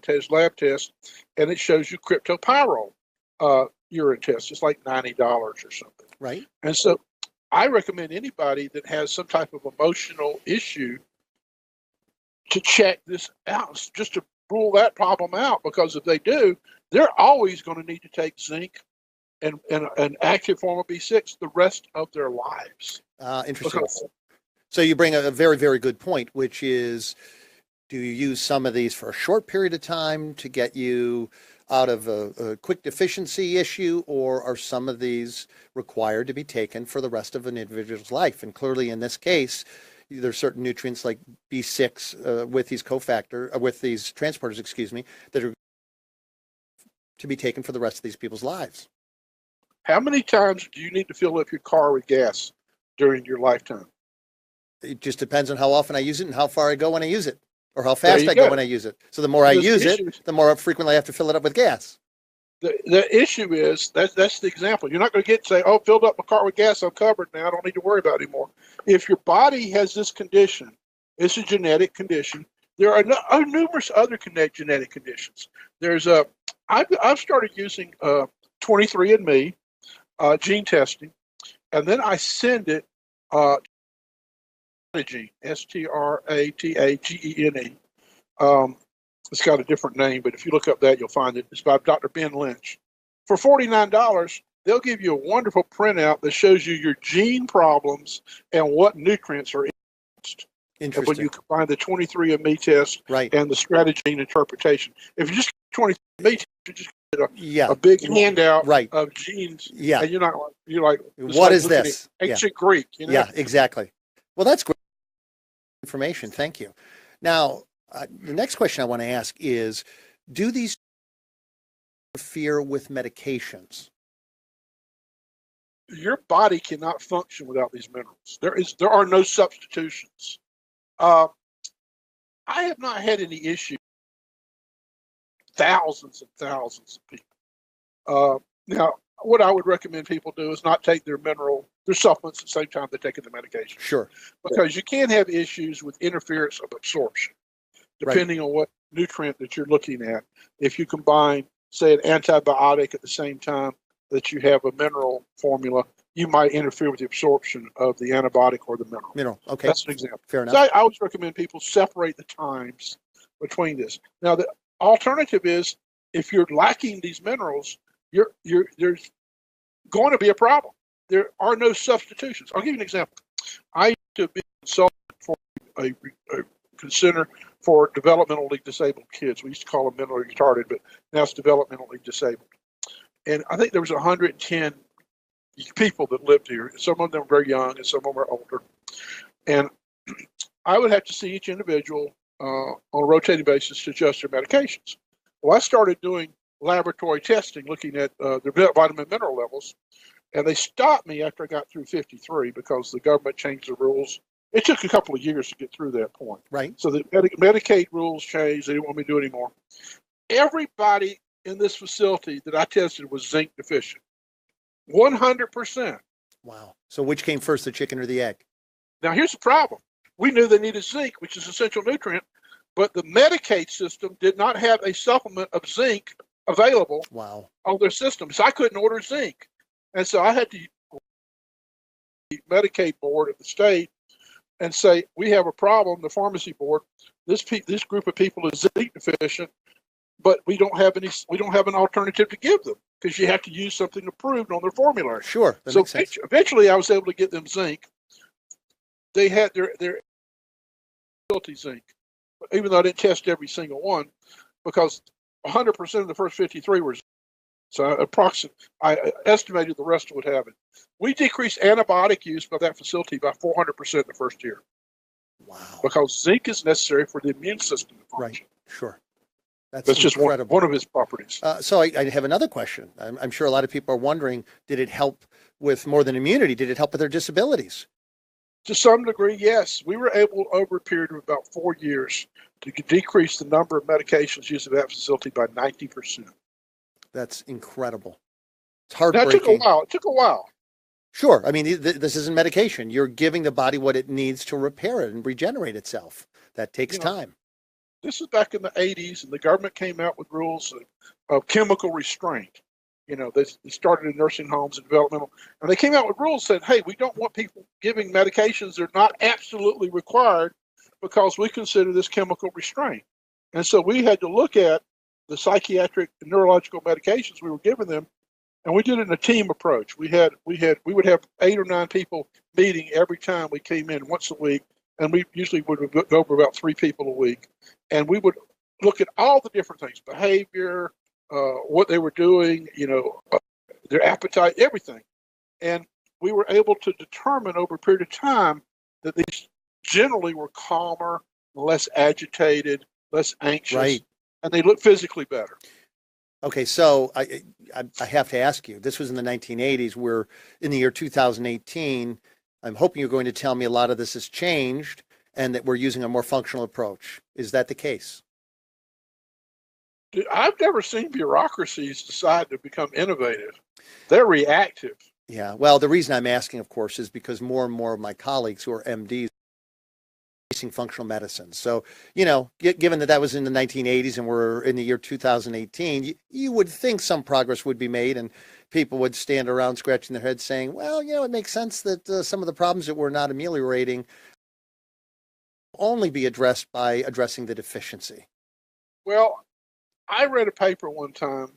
his lab test, and it shows you cryptopyrrole urine test. It's like $90 or something. Right. And so I recommend anybody that has some type of emotional issue to check this out, just to rule that problem out, because if they do, they're always going to need to take zinc and an active form of B6 the rest of their lives. Interesting. So you bring a very, very good point, which is, do you use some of these for a short period of time to get you out of a quick deficiency issue, or are some of these required to be taken for the rest of an individual's life? And clearly in this case, there's certain nutrients like B6 with these with these transporters, excuse me, that are to be taken for the rest of these people's lives. How many times do you need to fill up your car with gas during your lifetime? It just depends on how often I use it and how far I go when I use it, or how fast I go when I use it. So the more I use it, the more frequently I have to fill it up with gas. The issue is that's the example. You're not going to get say, "Oh, filled up my car with gas, I'm covered now. I don't need to worry about it anymore." If your body has this condition, it's a genetic condition. There are numerous other genetic conditions. I've started using 23andMe gene testing, and then I send it gene, STRATAGENE. It's got a different name, but if you look up that, you'll find it. It's by Dr. Ben Lynch. For $49, they'll give you a wonderful printout that shows you your gene problems and what nutrients are influenced. Interesting. When you combine the 23andMe test and the strategy and interpretation. If you just get 23andMe test, you just get a big handout of genes. Yeah. And you're like, what is this? Ancient Greek. You know? Yeah, exactly. Well, that's great information. Thank you. Now, the next question I want to ask is, do these interfere with medications? Your body cannot function without these minerals. There are no substitutions. I have not had any issue. Thousands and thousands of people. Now, what I would recommend people do is not take their supplements at the same time they're taking the medication. Sure. Because you can have issues with interference of absorption, depending on what nutrient that you're looking at. If you combine, say, an antibiotic at the same time that you have a mineral formula, you might interfere with the absorption of the antibiotic or the mineral. Okay. That's an example. Fair enough. So I always recommend people separate the times between this. Now, the alternative is, if you're lacking these minerals, there's going to be a problem. There are no substitutions. I'll give you an example. I used to be a consultant for a center for developmentally disabled kids. We used to call them mentally retarded, but now it's developmentally disabled. And I think there was 110 people that lived here. Some of them were very young and some of them were older. And I would have to see each individual on a rotating basis to adjust their medications. Well, I started doing laboratory testing, looking at their vitamin mineral levels, and they stopped me after I got through 53 because the government changed the rules. It took a couple of years to get through that point. Right. So the Medicaid rules changed. They didn't want me to do it anymore. Everybody in this facility that I tested was zinc deficient. 100%. Wow. So which came first, the chicken or the egg? Now, here's the problem. We knew they needed zinc, which is an essential nutrient, but the Medicaid system did not have a supplement of zinc available on their system. So I couldn't order zinc. And so I had to the Medicaid board at the state and say, we have a problem, the pharmacy board, this group of people is zinc deficient, but we don't have an alternative to give them because you have to use something approved on their formulary. Sure. So eventually I was able to get them zinc. They had their facility zinc, even though I didn't test every single one, because 100% of the first 53 were zinc. So I estimated the rest would have it. We decreased antibiotic use by that facility by 400% the first year. Wow. Because zinc is necessary for the immune system to function. Right. Sure. That's just one of its properties. So I have another question. I'm sure a lot of people are wondering, did it help with more than immunity? Did it help with their disabilities? To some degree, yes. We were able, over a period of about 4 years, to decrease the number of medications used at that facility by 90%. That's incredible. It's heartbreaking. It took a while. Sure. I mean, this isn't medication. You're giving the body what it needs to repair it and regenerate itself. That takes time. this is back in the 80s, and the government came out with rules of chemical restraint. They started in nursing homes and developmental, and they came out with rules that, hey, we don't want people giving medications that are not absolutely required because we consider this chemical restraint. And so we had to look at the psychiatric and neurological medications we were giving them, and we did it in a team approach. We would have 8 or 9 people meeting every time we came in once a week, and we usually would go over about 3 people a week, and we would look at all the different things: behavior, what they were doing, their appetite, everything. And we were able to determine over a period of time that these generally were calmer, less agitated, less anxious, Right. and they looked physically better. Okay, so I have to ask you, this was in the 1980s. We're in the year 2018. I'm hoping you're going to tell me a lot of this has changed and that we're using a more functional approach. Is that the case? I've never seen bureaucracies decide to become innovative. They're reactive. Yeah, well, the reason I'm asking, of course, is because more and more of my colleagues who are MDs facing functional medicine. So, given that was in the 1980s and we're in the year 2018, you would think some progress would be made and people would stand around scratching their heads saying, well, it makes sense that some of the problems that we're not ameliorating only be addressed by addressing the deficiency. Well, I read a paper one time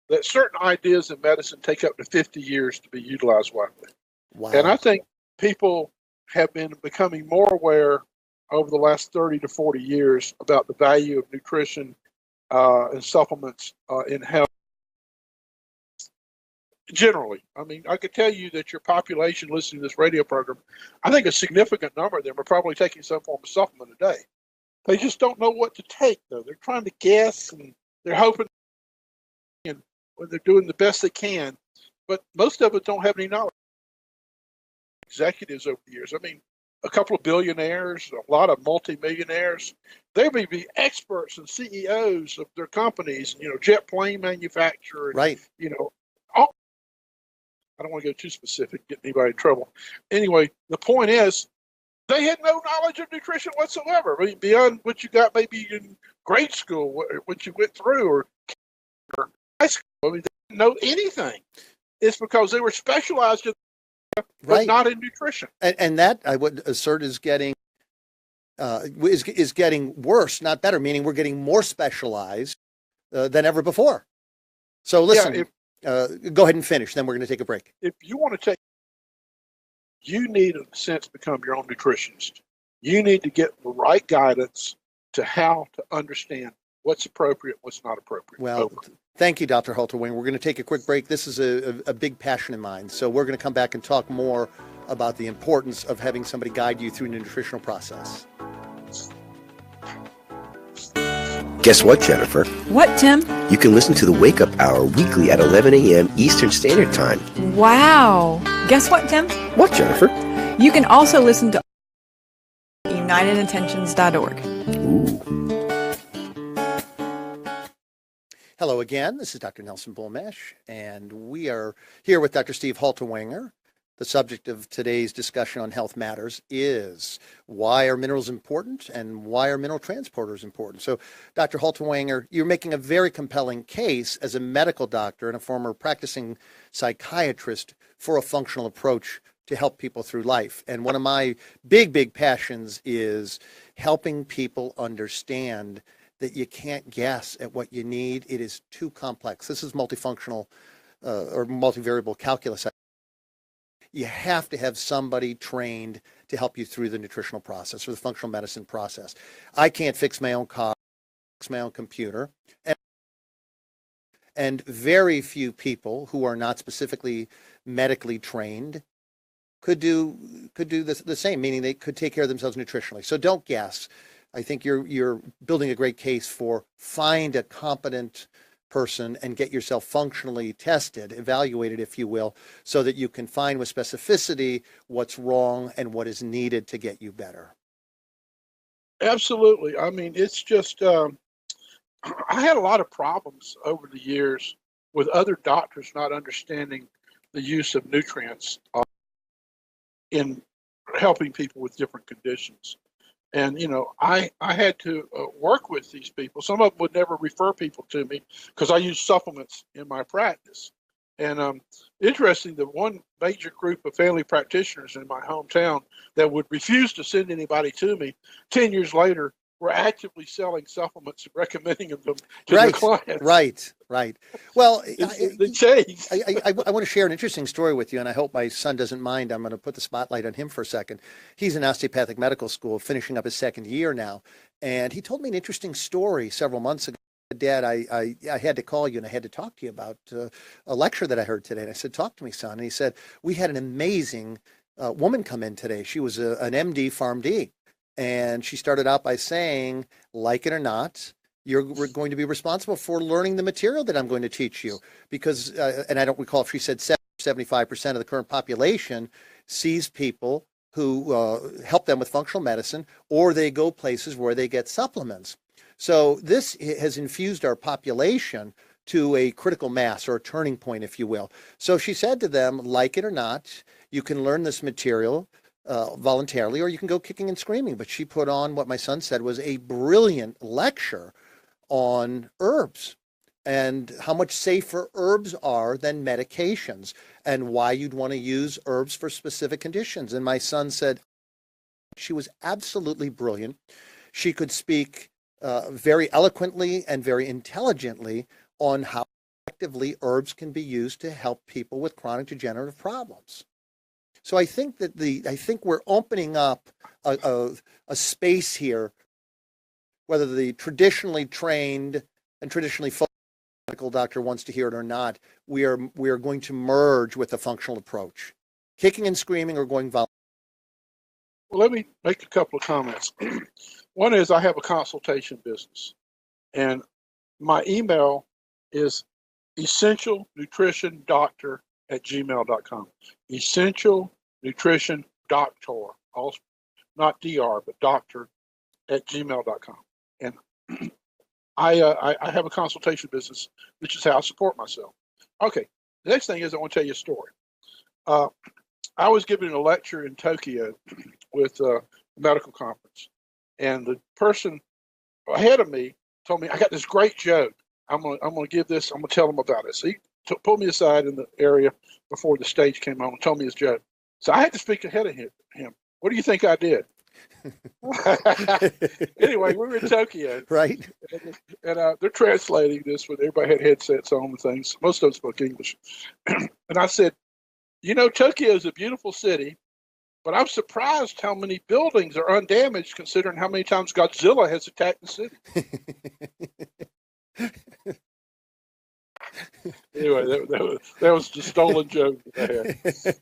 that certain ideas in medicine take up to 50 years to be utilized widely. Wow. And I think people have been becoming more aware over the last 30 to 40 years about the value of nutrition and supplements in health. Generally, I mean, I could tell you that your population listening to this radio program, I think a significant number of them are probably taking some form of supplement a day. They just don't know what to take, though. They're trying to guess, and they're hoping, and they're doing the best they can. But most of it don't have any knowledge. Executives over the years, I mean, a couple of billionaires, a lot of multimillionaires, they may be experts and CEOs of their companies, jet plane manufacturers, right. I don't want to go too specific, get anybody in trouble. Anyway, the point is, they had no knowledge of nutrition whatsoever. I mean, beyond what you got maybe in grade school, what you went through, or high school. I mean, they didn't know anything. It's because they were specialized in, but right. not in nutrition. And that, I would assert, is getting worse, not better. Meaning we're getting more specialized than ever before. So listen. Go ahead and finish. Then we're going to take a break. If you want to you need, in a sense, become your own nutritionist. You need to get the right guidance to how to understand what's appropriate, what's not appropriate. Well, thank you, Dr. Haltiwanger. We're going to take a quick break. This is a big passion of mine. So we're going to come back and talk more about the importance of having somebody guide you through the nutritional process. Guess what, Jennifer? What, Tim? You can listen to the Wake Up Hour weekly at 11 a.m. Eastern Standard Time. Wow. Guess what, Tim? What, Jennifer? You can also listen to UnitedIntentions.org. Ooh. Hello again. This is Dr. Nelson Bulmesh, and we are here with Dr. Steve Haltiwanger. The subject of today's discussion on Health Matters is why are minerals important and why are mineral transporters important? So, Dr. Haltiwanger, you're making a very compelling case as a medical doctor and a former practicing psychiatrist for a functional approach to help people through life. And one of my big passions is helping people understand that you can't guess at what you need. It is too complex. This is multifunctional or multivariable calculus. You have to have somebody trained to help you through the nutritional process or the functional medicine process. I can't fix my own car, fix my own computer. And very few people who are not specifically medically trained could do the same, meaning they could take care of themselves nutritionally. So don't guess. I think you're building a great case for find a competent person and get yourself functionally tested, evaluated, if you will, so that you can find with specificity what's wrong and what is needed to get you better. Absolutely. I mean, it's just, I had a lot of problems over the years with other doctors not understanding the use of nutrients in helping people with different conditions. And, I had to work with these people. Some of them would never refer people to me because I use supplements in my practice. And interesting, the one major group of family practitioners in my hometown that would refuse to send anybody to me 10 years later were actively selling supplements and recommending them to their clients. Right. Well, They changed. I want to share an interesting story with you, and I hope my son doesn't mind. I'm going to put the spotlight on him for a second. He's in osteopathic medical school, finishing up his second year now, and he told me an interesting story several months ago. Dad, I had to call you and I had to talk to you about a lecture that I heard today. And I said, talk to me, son. And he said, we had an amazing woman come in today. She was an MD, PharmD. And she started out by saying, like it or not, you're going to be responsible for learning the material that I'm going to teach you. Because, and I don't recall if she said 75% of the current population sees people who help them with functional medicine, or they go places where they get supplements. So this has infused our population to a critical mass or a turning point, if you will. So she said to them, like it or not, you can learn this material voluntarily, or you can go kicking and screaming. But she put on what my son said was a brilliant lecture on herbs and how much safer herbs are than medications and why you'd want to use herbs for specific conditions. And my son said she was absolutely brilliant. She could speak very eloquently and very intelligently on how effectively herbs can be used to help people with chronic degenerative problems. So I think that I think we're opening up a space here, whether the traditionally trained and traditionally focused medical doctor wants to hear it or not. We are going to merge with a functional approach, kicking and screaming or going voluntary. Well, let me make a couple of comments. One is I have a consultation business, and my email is essentialnutritiondoctor@gmail.com. Essential Nutrition Doctor, also not DR, but doctor@gmail.com. And I have a consultation business, which is how I support myself. Okay, the next thing is I want to tell you a story. I was giving a lecture in Tokyo with a medical conference, and the person ahead of me told me, I got this great joke. I'm gonna give this. I'm gonna tell them about it. So he pulled me aside in the area before the stage came on and told me his joke. So I had to speak ahead of him. What do you think I did? Anyway, we were in Tokyo, right? And they're translating this when everybody had headsets on and things. Most of them spoke English. And I said, Tokyo is a beautiful city, but I'm surprised how many buildings are undamaged considering how many times Godzilla has attacked the city. Anyway, that was the stolen joke that I had.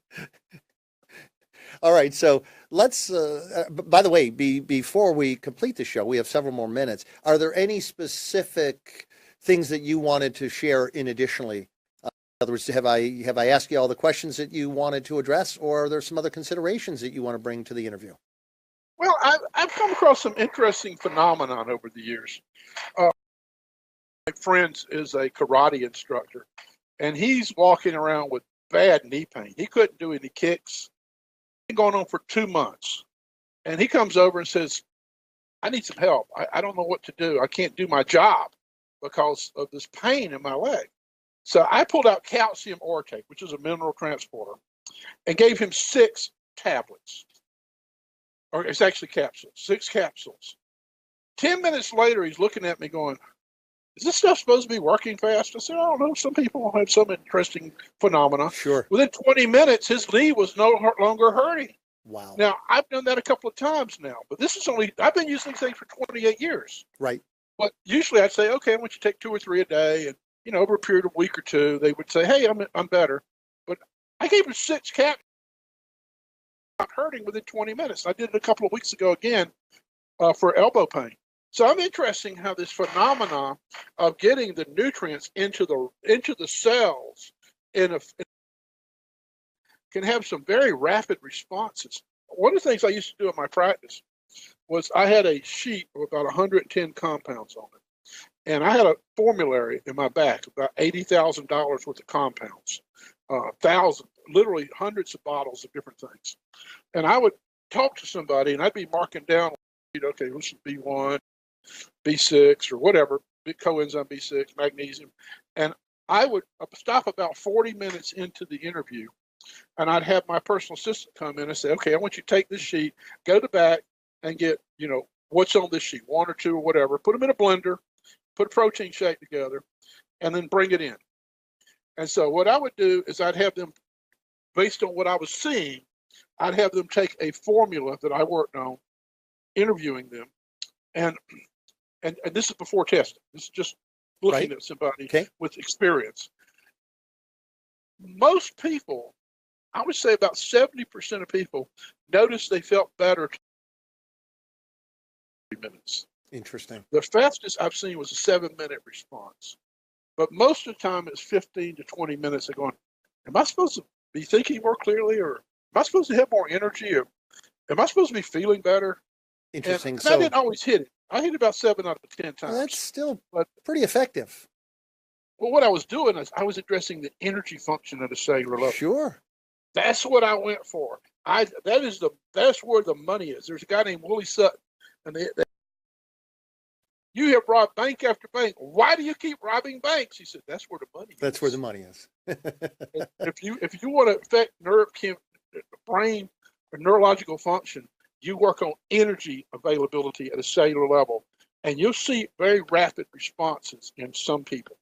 All right, so let's, by the way, before we complete the show, we have several more minutes. Are there any specific things that you wanted to share in additionally? In other words, have I asked you all the questions that you wanted to address, or are there some other considerations that you want to bring to the interview? Well, I've come across some interesting phenomenon over the years. My friend is a karate instructor, and he's walking around with bad knee pain. He couldn't do any kicks. It's been going on for 2 months. And he comes over and says, I need some help. I don't know what to do. I can't do my job because of this pain in my leg. So I pulled out calcium orotate, which is a mineral transporter, and gave him 6 tablets. Or it's actually capsules, 6 capsules. 10 minutes later, he's looking at me going, is this stuff supposed to be working fast? I said, I don't know. Some people have some interesting phenomena. Sure. Within 20 minutes, his knee was no longer hurting. Wow. Now, I've done that a couple of times now, but I've been using these things for 28 years. Right. But usually I'd say, okay, I want you to take 2 or 3 a day. And, over a period of a week or 2, they would say, hey, I'm better. But I gave him 6 capsules. Not hurting within 20 minutes. I did it a couple of weeks ago again for elbow pain. So I'm interested in how this phenomenon of getting the nutrients into the cells can have some very rapid responses. One of the things I used to do in my practice was I had a sheet of about 110 compounds on it. And I had a formulary in my back, about $80,000 worth of compounds, literally hundreds of bottles of different things. And I would talk to somebody and I'd be marking down Okay, let's B1, B6, or whatever, coenzyme B6, magnesium. And I would stop about 40 minutes into the interview, and I'd have my personal assistant come in and say, okay, I want you to take this sheet, go to the back, and get, what's on this sheet, one or two or whatever, put them in a blender, put a protein shake together, and then bring it in. And so what I would do is I'd have them, based on what I was seeing, I'd have them take a formula that I worked on, interviewing them, and this is before testing. This is just looking Right. at somebody Okay. with experience. Most people, I would say about 70% of people, noticed they felt better 30 minutes. Interesting. The fastest I've seen was a 7-minute response. But most of the time it's 15 to 20 minutes of going, am I supposed to be thinking more clearly, or am I supposed to have more energy, or am I supposed to be feeling better? Interesting. And I So didn't always hit it. I hit about 7 out of 10 times. that's still But pretty effective. well, what I was doing is I was addressing the energy function at a cellular level. Sure. That's what I went for. That's where the money is. There's a guy named Willie Sutton, and you have robbed bank after bank. Why do you keep robbing banks? He said, that's where the money is. That's where the money is. If you want to affect brain or neurological function, you work on energy availability at a cellular level, and you'll see very rapid responses in some people,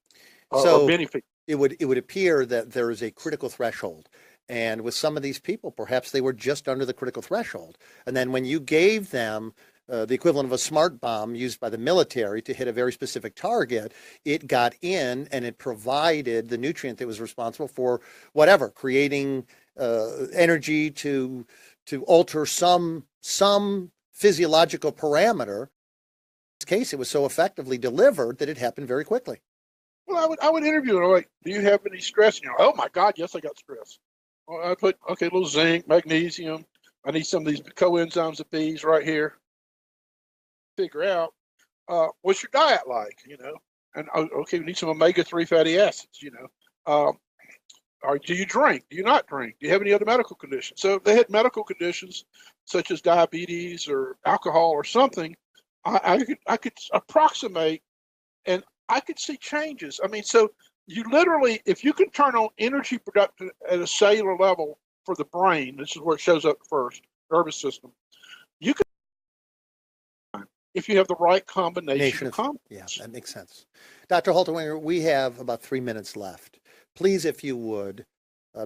So or many people. it would appear that there is a critical threshold. And with some of these people, perhaps they were just under the critical threshold. And then when you gave them the equivalent of a smart bomb used by the military to hit a very specific target, it got in and it provided the nutrient that was responsible for whatever, creating energy to alter some physiological parameter. In this case, it was so effectively delivered that it happened very quickly. Well, I would interview them like, do you have any stress? And oh my God, yes, I got stress. Well, I put, okay, a little zinc, magnesium. I need some of these coenzymes of B's right here. Figure out what's your diet like, and okay, we need some omega-3 fatty acids, or do you drink? Do you not drink? Do you have any other medical conditions? So if they had medical conditions such as diabetes or alcohol or something, I could approximate, and I could see changes. I mean, so you literally, if you can turn on energy production at a cellular level for the brain, this is where it shows up first, nervous system, you can, if you have the right combination of compounds. Yeah, that makes sense. Dr. Haltiwanger, we have about 3 minutes left. Please, if you would,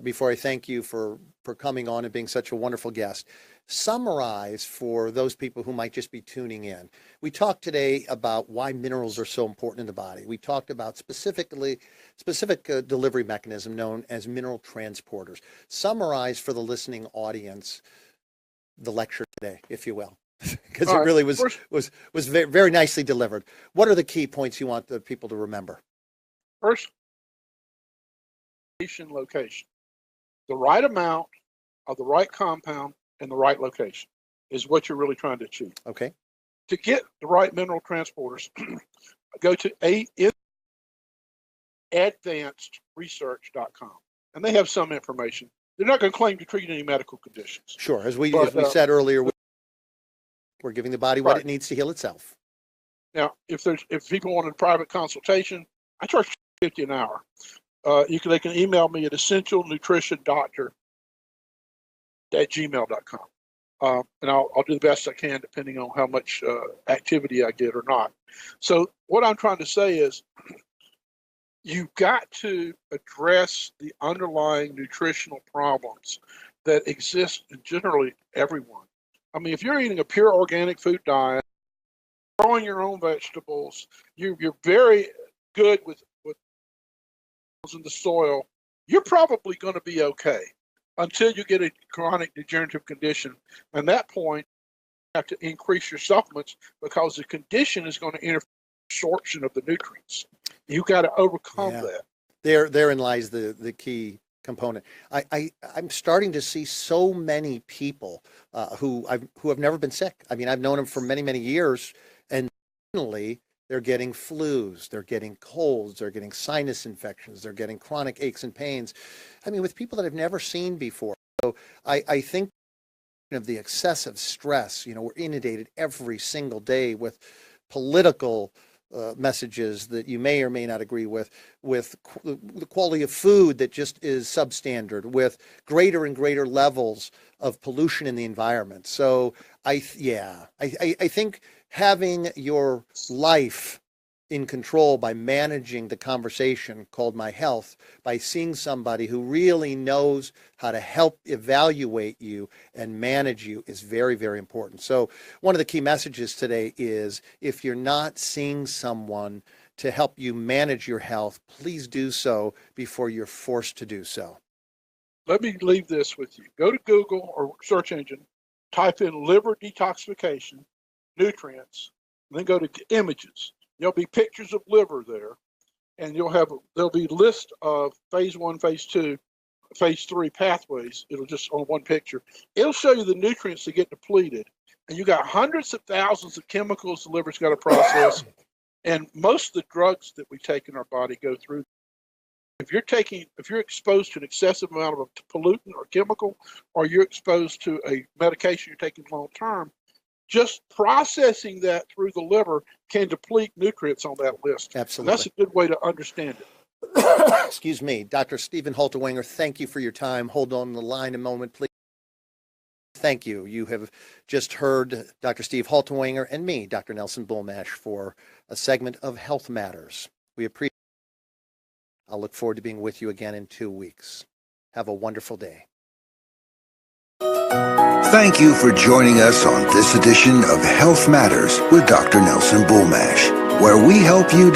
before I thank you for coming on and being such a wonderful guest, summarize for those people who might just be tuning in. We talked today about why minerals are so important in the body. We talked about specific delivery mechanism known as mineral transporters. Summarize for the listening audience the lecture today, if you will, because it really was very, very nicely delivered. What are the key points you want the people to remember? First, location. The right amount of the right compound in the right location is what you're really trying to achieve. Okay. To get the right mineral transporters, go to advancedresearch.com, and they have some information. They're not going to claim to treat any medical conditions. Sure. As we said earlier, we're giving the body what it needs to heal itself. Now, if people want a private consultation, I charge $50 an hour. They can email me at essentialnutritiondoctor@gmail.com. And I'll do the best I can depending on how much activity I get or not. So what I'm trying to say is you've got to address the underlying nutritional problems that exist in generally everyone. I mean, if you're eating a pure organic food diet, growing your own vegetables, you're very good with in the soil, you're probably going to be okay until you get a chronic degenerative condition. And at that point, you have to increase your supplements because the condition is going to interfere with absorption of the nutrients. You got to overcome that. Therein lies the key component. I'm starting to see so many people who have never been sick. I mean, I've known them for many, many years, and suddenly they're getting flus, they're getting colds, they're getting sinus infections, they're getting chronic aches and pains. I mean, with people that I've never seen before. So I think of the excessive stress. We're inundated every single day with political messages that you may or may not agree with the quality of food that just is substandard, with greater and greater levels of pollution in the environment. So I think having your life in control by managing the conversation called my health, by seeing somebody who really knows how to help evaluate you and manage you, is very, very important. So one of the key messages today is, if you're not seeing someone to help you manage your health, please do so before you're forced to do so. Let me leave this with you. Go to Google or search engine, type in liver detoxification, nutrients, and then go to images. There'll be pictures of liver there, and there'll be list of phase 1, phase 2, phase 3 pathways. It'll just on one picture. It'll show you the nutrients that get depleted, and you got hundreds of thousands of chemicals the liver's got to process, and most of the drugs that we take in our body go through. If you're exposed to an excessive amount of a pollutant or chemical, or you're exposed to a medication you're taking long term, just processing that through the liver can deplete nutrients on that list. Absolutely. And that's a good way to understand it. Excuse me. Dr. Stephen Haltiwanger, thank you for your time. Hold on the line a moment, please. Thank you. You have just heard Dr. Steve Haltiwanger and me, Dr. Nelson Bulmash, for a segment of Health Matters. We appreciate it. I'll look forward to being with you again in 2 weeks. Have a wonderful day. Thank you for joining us on this edition of Health Matters with Dr. Nelson Bulmash, where we help you